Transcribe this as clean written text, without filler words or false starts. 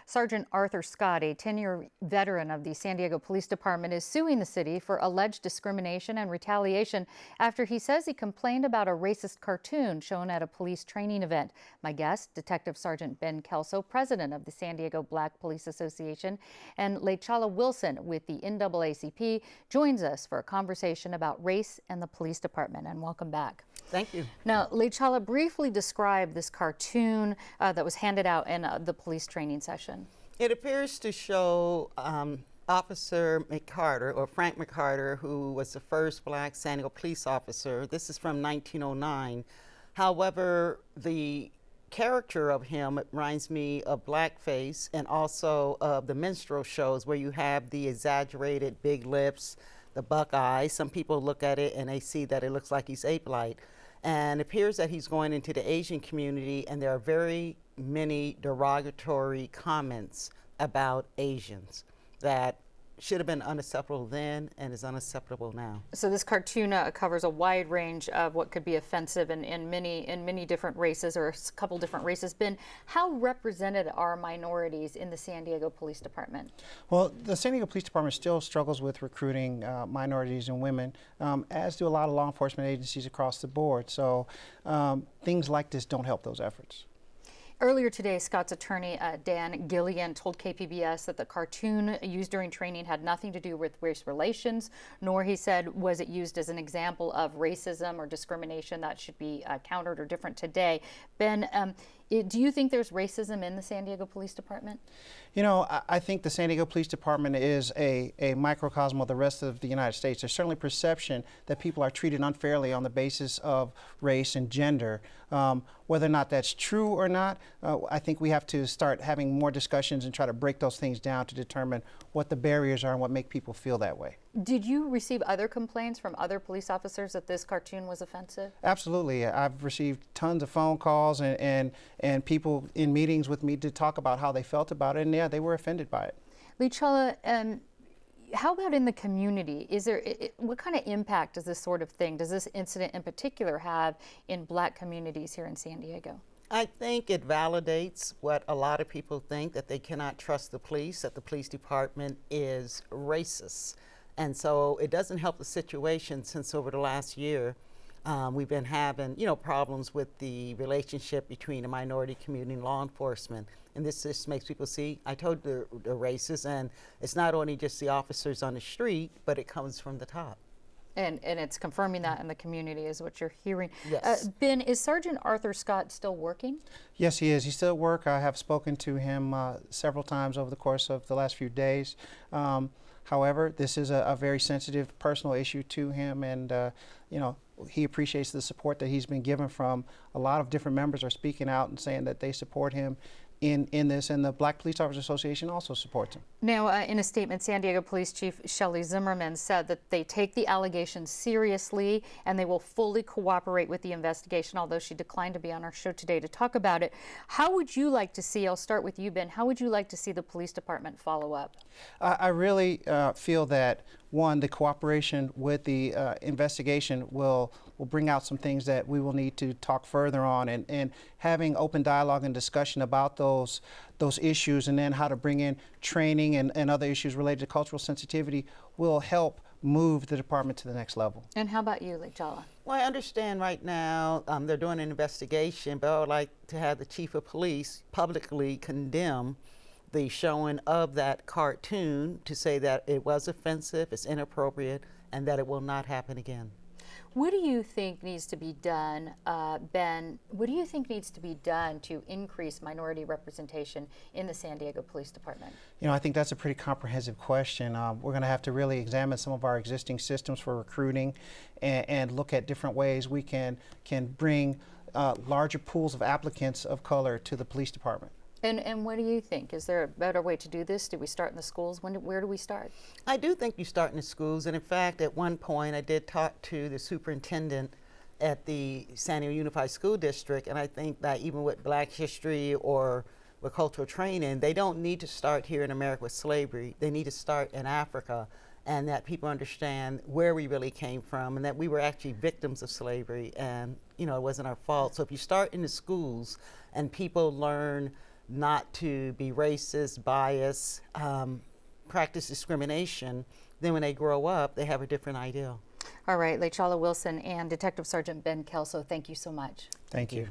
Sergeant Arthur Scott, a 10-year veteran of the San Diego Police Department, is suing the city for alleged discrimination and retaliation after he says he complained about a racist cartoon shown at a police training event. My guest, Detective Sergeant Ben Kelso, president of the San Diego Black Police Association, and Lechala Wilson with the NAACP, joins us for a conversation about race and the police department. And welcome back. Thank you. Now, Lechala, briefly describe this cartoon that was handed out in the police training session. It appears to show Officer McCarter, or Frank McCarter, who was the first black San Diego police officer. This is from 1909. However, the character of him reminds me of blackface and also of the minstrel shows where you have the exaggerated big lips, the buck eyes. Some people look at it and they see that it looks like he's ape-like. And it appears that he's going into the Asian community, and there are very many derogatory comments about Asians that should have been unacceptable then and is unacceptable now. So this cartoon covers a wide range of what could be offensive in many different races, or a couple different races. Ben, how represented are minorities in the San Diego Police Department? Well, the San Diego Police Department still struggles with recruiting minorities and women, as do a lot of law enforcement agencies across the board. So things like this don't help those efforts. Earlier today, Scott's attorney, Dan Gillian, told KPBS that the cartoon used during training had nothing to do with race relations, nor, he said, was it used as an example of racism or discrimination that should be countered or different today. Ben, do you think there's racism in the San Diego Police Department? You know, I think the San Diego Police Department is a microcosm of the rest of the United States. There's certainly perception that people are treated unfairly on the basis of race and gender. Whether or not that's true or not, I think we have to start having more discussions and try to break those things down to determine what the barriers are and what make people feel that way. Did you receive other complaints from other police officers that this cartoon was offensive? Absolutely. I've received tons of phone calls and people in meetings with me to talk about how they felt about it, and yeah, they were offended by it. Lechala, how about in the community? What kind of impact does this sort of thing, does this incident in particular have in black communities here in San Diego? I think it validates what a lot of people think, that they cannot trust the police, that the police department is racist. And so it doesn't help the situation, since over the last year we've been having, problems with the relationship between the minority community and law enforcement. And this just makes people see, I told the racist, and it's not only just the officers on the street, but it comes from the top. And it's confirming that in the community is what you're hearing. Yes. Ben, is Sergeant Arthur Scott still working? Yes, he is. He's still at work. I have spoken to him several times over the course of the last few days. However, this is a very sensitive personal issue to him, and he appreciates the support that he's been given from a lot of different members are speaking out and saying that they support him in this, and the Black Police Officers Association also supports him. Now, in a statement, San Diego Police Chief Shelley Zimmerman said that they take the allegations seriously and they will fully cooperate with the investigation, although she declined to be on our show today to talk about it. How would you like to see, I'll start with you, Ben, how would you like to see the police department follow up? I really feel that, one, the cooperation with the investigation will bring out some things that we will need to talk further on, and having open dialogue and discussion about those issues, and then how to bring in training and other issues related to cultural sensitivity will help move the department to the next level. And how about you, Lechala? Well, I understand right now they're doing an investigation, but I would like to have the chief of police publicly condemn the showing of that cartoon, to say that it was offensive, it's inappropriate, and that it will not happen again. What do you think needs to be done, Ben? What do you think needs to be done to increase minority representation in the San Diego Police Department? I think that's a pretty comprehensive question. We're going to have to really examine some of our existing systems for recruiting and look at different ways we can bring larger pools of applicants of color to the police department. And what do you think? Is there a better way to do this? Do we start in the schools? Where do we start? I do think you start in the schools. And in fact, at one point, I did talk to the superintendent at the San Diego Unified School District. And I think that even with Black history or with cultural training, they don't need to start here in America with slavery. They need to start in Africa, and that people understand where we really came from, and that we were actually victims of slavery, and it wasn't our fault. So if you start in the schools and people learn not to be racist, biased, practice discrimination, then when they grow up, they have a different ideal. All right, Lechala Wilson and Detective Sergeant Ben Kelso, thank you so much. Thank you.